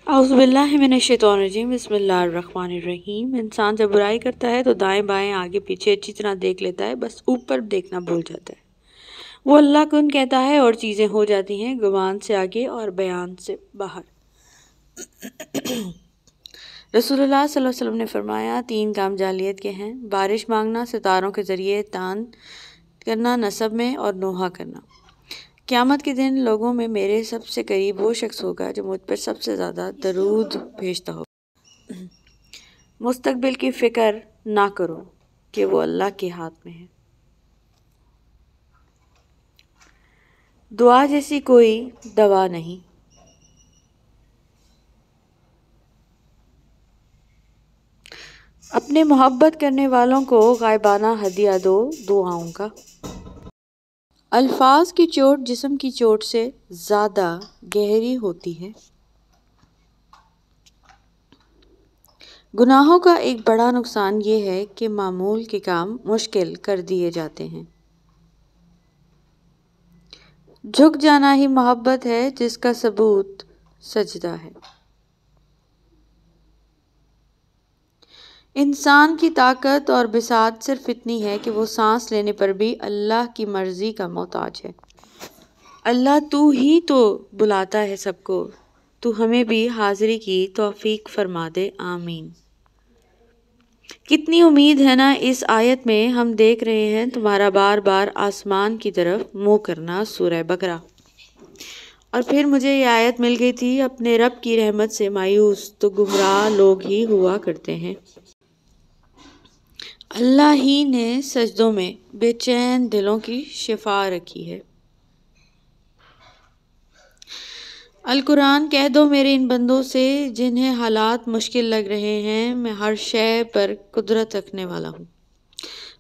اعوذ باللہ من الشیطان الرجیم بسم اللہ الرحمن الرحیم۔ انسان جب برائی کرتا ہے تو دائیں بائیں آگے پیچھے اچھی طرح دیکھ لیتا ہے، بس اوپر دیکھنا بھول جاتا ہے۔ وہ اللہ کن کہتا ہے اور چیزیں ہو جاتی ہیں، گمان سے آگے اور بیان سے باہر۔ رسول اللہ صلی اللہ علیہ وسلم نے فرمایا 3 کام جاہلیت کے ہیں: بارش مانگنا، ستاروں کے ذریعے تان کرنا، نسب میں اور نوحہ کرنا۔ قیامت کے دن لوگوں میں میرے سب سے قریب وہ شخص ہوگا جو مجھ پر سب سے زیادہ درود بھیجتا ہوگا۔ مستقبل کی فکر نہ کرو کہ وہ اللہ کے ہاتھ میں ہے۔ دعا جیسی کوئی دوا نہیں۔ اپنے محبت کرنے والوں کو غائبانہ ہدیہ دو دعاؤں کا۔ الفاظ کی چوٹ جسم کی چوٹ سے زیادہ گہری ہوتی ہے۔ گناہوں کا ایک بڑا نقصان یہ ہے کہ معمول کے کام مشکل کر دیے جاتے ہیں۔ جھک جانا ہی محبت ہے جس کا ثبوت سجدہ ہے۔ انسان کی طاقت اور بساط صرف اتنی ہے کہ وہ سانس لینے پر بھی اللہ کی مرضی کا محتاج ہے۔ اللہ تو ہی تو بلاتا ہے سب کو، تو ہمیں بھی حاضری کی توفیق فرما دے، آمین۔ کتنی امید ہے نا اس آیت میں۔ ہم دیکھ رہے ہیں تمہارا بار بار آسمان کی طرف منہ کرنا، سورہ بقرہ۔ اور پھر مجھے یہ آیت مل گئی تھی، اپنے رب کی رحمت سے مایوس تو گمراہ لوگ ہی ہوا کرتے ہیں۔ اللہ ہی نے سجدوں میں بے چین دلوں کی شفا رکھی ہے۔ القرآن کہہ دو میرے ان بندوں سے جنہیں حالات مشکل لگ رہے ہیں، میں ہر شے پر قدرت رکھنے والا ہوں۔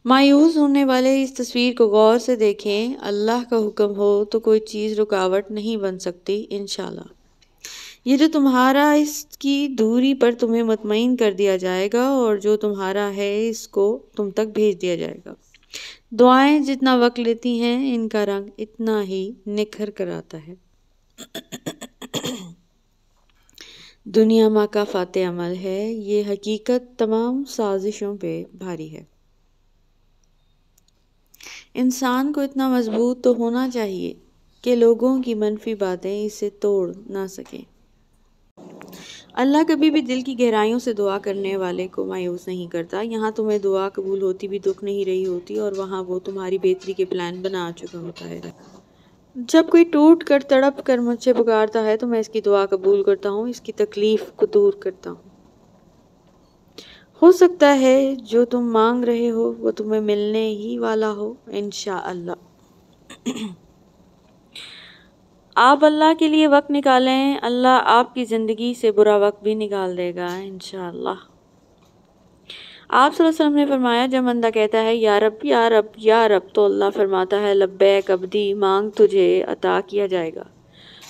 مایوس ہونے والے اس تصویر کو غور سے دیکھیں۔ اللہ کا حکم ہو تو کوئی چیز رکاوٹ نہیں بن سکتی، انشاءاللہ۔ یہ جو تمہارا اس کی دوری پر تمہیں مطمئن کر دیا جائے گا، اور جو تمہارا ہے اس کو تم تک بھیج دیا جائے گا۔ دعائیں جتنا وقت لیتی ہیں، ان کا رنگ اتنا ہی نکھر کر آتا ہے۔ دنیا ماں کا فاتح عمل ہے، یہ حقیقت تمام سازشوں پہ بھاری ہے۔ انسان کو اتنا مضبوط تو ہونا چاہیے کہ لوگوں کی منفی باتیں اسے توڑ نہ سکیں۔ اللہ کبھی بھی دل کی گہرائیوں سے دعا کرنے والے کو مایوس نہیں کرتا۔ یہاں تمہیں دعا قبول ہوتی بھی دکھ نہیں رہی ہوتی، اور وہاں وہ تمہاری بہتری کے پلان بنا چکا ہوتا ہے۔ جب کوئی ٹوٹ کر تڑپ کر مجھ سے پکارتا ہے تو میں اس کی دعا قبول کرتا ہوں، اس کی تکلیف کو دور کرتا ہوں۔ ہو سکتا ہے جو تم مانگ رہے ہو وہ تمہیں ملنے ہی والا ہو، انشاءاللہ۔ آپ اللہ کے لیے وقت نکالیں، اللہ آپ کی زندگی سے برا وقت بھی نکال دے گا، انشاءاللہ۔ آپ صلی اللہ علیہ وسلم نے فرمایا جب بندہ کہتا ہے یا رب یا رب یا رب تو اللہ فرماتا ہے لبیک عبدی، مانگ تجھے عطا کیا جائے گا۔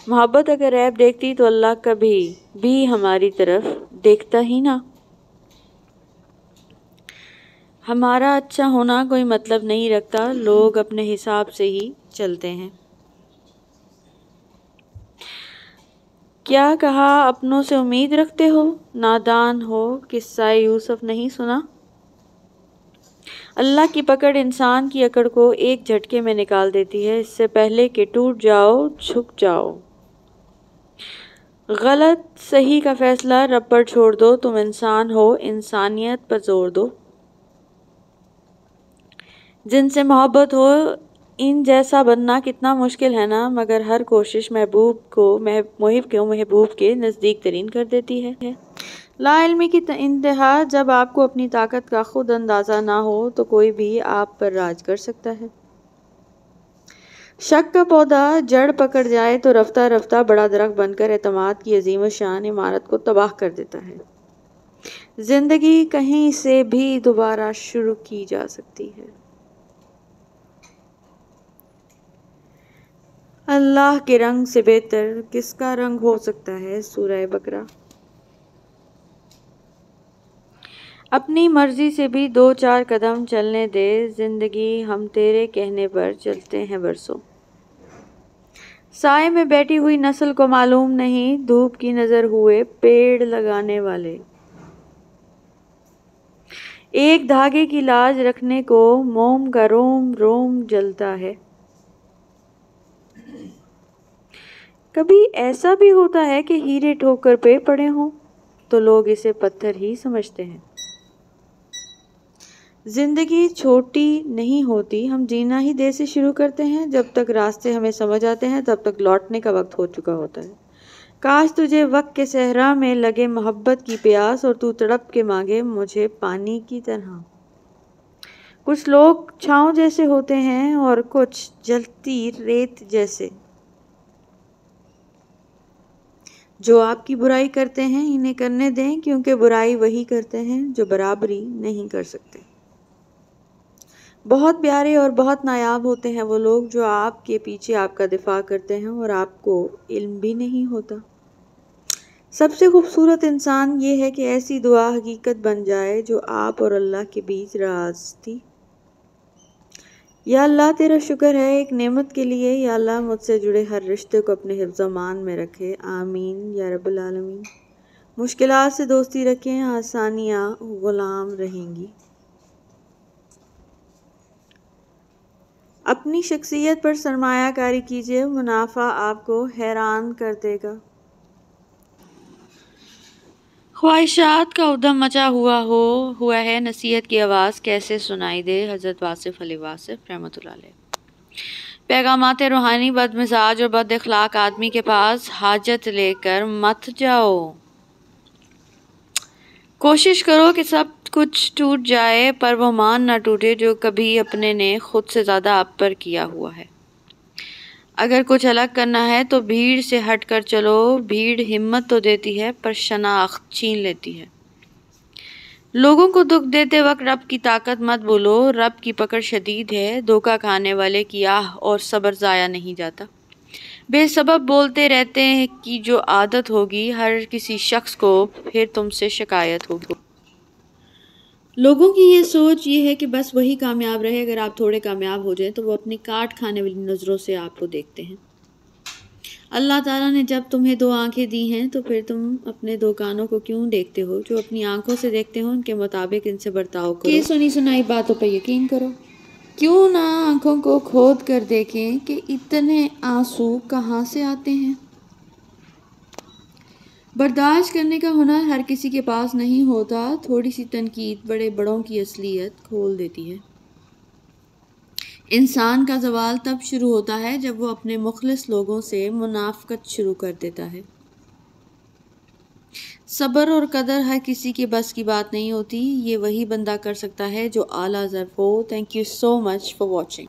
محبت اگر عیب دیکھتی تو اللہ کبھی بھی ہماری طرف دیکھتا ہی نہ۔ ہمارا اچھا ہونا کوئی مطلب نہیں رکھتا، لوگ اپنے حساب سے ہی چلتے ہیں۔ کیا کہا اپنوں سے امید رکھتے ہو، نادان ہو، قصہ یوسف نہیں سنا؟ اللہ کی پکڑ انسان کی اکڑ کو ایک جھٹکے میں نکال دیتی ہے، اس سے پہلے کہ ٹوٹ جاؤ جھک جاؤ۔ غلط صحیح کا فیصلہ رب پر چھوڑ دو، تم انسان ہو، انسانیت پر زور دو۔ جن سے محبت ہو ان جیسا بننا کتنا مشکل ہے نا، مگر ہر کوشش محب کو محبوب کے نزدیک ترین کر دیتی ہے۔ لا علمی کی انتہا جب آپ کو اپنی طاقت کا خود اندازہ نہ ہو تو کوئی بھی آپ پر راج کر سکتا ہے۔ شک کا پودا جڑ پکڑ جائے تو رفتہ رفتہ بڑا درخت بن کر اعتماد کی عظیم الشان عمارت کو تباہ کر دیتا ہے۔ زندگی کہیں سے بھی دوبارہ شروع کی جا سکتی ہے۔ اللہ کے رنگ سے بہتر کس کا رنگ ہو سکتا ہے؟ سورہ بقرہ۔ اپنی مرضی سے بھی 2-4 قدم چلنے دے، زندگی ہم تیرے کہنے پر چلتے ہیں برسوں۔ سائے میں بیٹھی ہوئی نسل کو معلوم نہیں دھوپ کی نظر ہوئے پیڑ لگانے والے۔ ایک دھاگے کی لاج رکھنے کو موم کا روم روم جلتا ہے۔ کبھی ایسا بھی ہوتا ہے کہ ہیرے ٹھوکر پہ پڑے ہوں تو لوگ اسے پتھر ہی سمجھتے ہیں۔ زندگی چھوٹی نہیں ہوتی، ہم جینا ہی دیر سے شروع کرتے ہیں۔ جب تک راستے ہمیں سمجھ آتے ہیں تب تک لوٹنے کا وقت ہو چکا ہوتا ہے۔ کاش تجھے وقت کے صحرا میں لگے محبت کی پیاس اور تو تڑپ کے مانگے مجھے پانی کی طرح۔ کچھ لوگ چھاؤں جیسے ہوتے ہیں اور کچھ جلتی ریت جیسے۔ جو آپ کی برائی کرتے ہیں انہیں کرنے دیں، کیونکہ برائی وہی کرتے ہیں جو برابری نہیں کر سکتے۔ بہت پیارے اور بہت نایاب ہوتے ہیں وہ لوگ جو آپ کے پیچھے آپ کا دفاع کرتے ہیں اور آپ کو علم بھی نہیں ہوتا۔ سب سے خوبصورت انسان یہ ہے کہ ایسی دعا حقیقت بن جائے جو آپ اور اللہ کے بیچ راز تھی۔ یا اللہ تیرا شکر ہے ایک نعمت کے لیے، یا اللہ مجھ سے جڑے ہر رشتے کو اپنے حفظ و امان میں رکھے، آمین یا رب العالمین۔ مشکلات سے دوستی رکھیں، آسانیاں غلام رہیں گی۔ اپنی شخصیت پر سرمایہ کاری کیجیے، منافع آپ کو حیران کر دے گا۔ خواہشات کا ادھم مچا ہوا ہے، نصیحت کی آواز کیسے سنائی دے۔ حضرت واصف علی واصف رحمۃ اللہ علیہ۔ پیغامات روحانی بد مزاج اور بد اخلاق آدمی کے پاس حاجت لے کر مت جاؤ۔ کوشش کرو کہ سب کچھ ٹوٹ جائے پر وہ مان نہ ٹوٹے جو کبھی اپنے نے خود سے زیادہ آپ پر کیا ہوا ہے۔ اگر کچھ الگ کرنا ہے تو بھیڑ سے ہٹ کر چلو۔ بھیڑ ہمت تو دیتی ہے پر شناخت چھین لیتی ہے۔ لوگوں کو دکھ دیتے وقت رب کی طاقت مت بولو، رب کی پکڑ شدید ہے۔ دھوکہ کھانے والے کی آہ اور صبر ضائع نہیں جاتا۔ بے سبب بولتے رہتے کی جو عادت ہوگی ہر کسی شخص کو پھر تم سے شکایت ہوگی۔ لوگوں کی یہ سوچ یہ ہے کہ بس وہی کامیاب رہے، اگر آپ تھوڑے کامیاب ہو جائیں تو وہ اپنی کاٹ کھانے والی نظروں سے آپ کو دیکھتے ہیں۔ اللہ تعالیٰ نے جب تمہیں دو آنکھیں دی ہیں تو پھر تم اپنے دو کانوں کو کیوں دیکھتے ہو؟ جو اپنی آنکھوں سے دیکھتے ہو ان کے مطابق ان سے برتاؤ کرو۔ کہ سنی سنائی باتوں پہ یقین کرو۔ کیوں نہ آنکھوں کو کھود کر دیکھیں کہ اتنے آنسو کہاں سے آتے ہیں۔ برداشت کرنے کا ہنر ہر کسی کے پاس نہیں ہوتا۔ تھوڑی سی تنقید بڑے بڑوں کی اصلیت کھول دیتی ہے۔ انسان کا زوال تب شروع ہوتا ہے جب وہ اپنے مخلص لوگوں سے منافقت شروع کر دیتا ہے۔ صبر اور قدر ہر کسی کے بس کی بات نہیں ہوتی، یہ وہی بندہ کر سکتا ہے جو اعلیٰ ظرف ہو۔ Thank you so much for watching.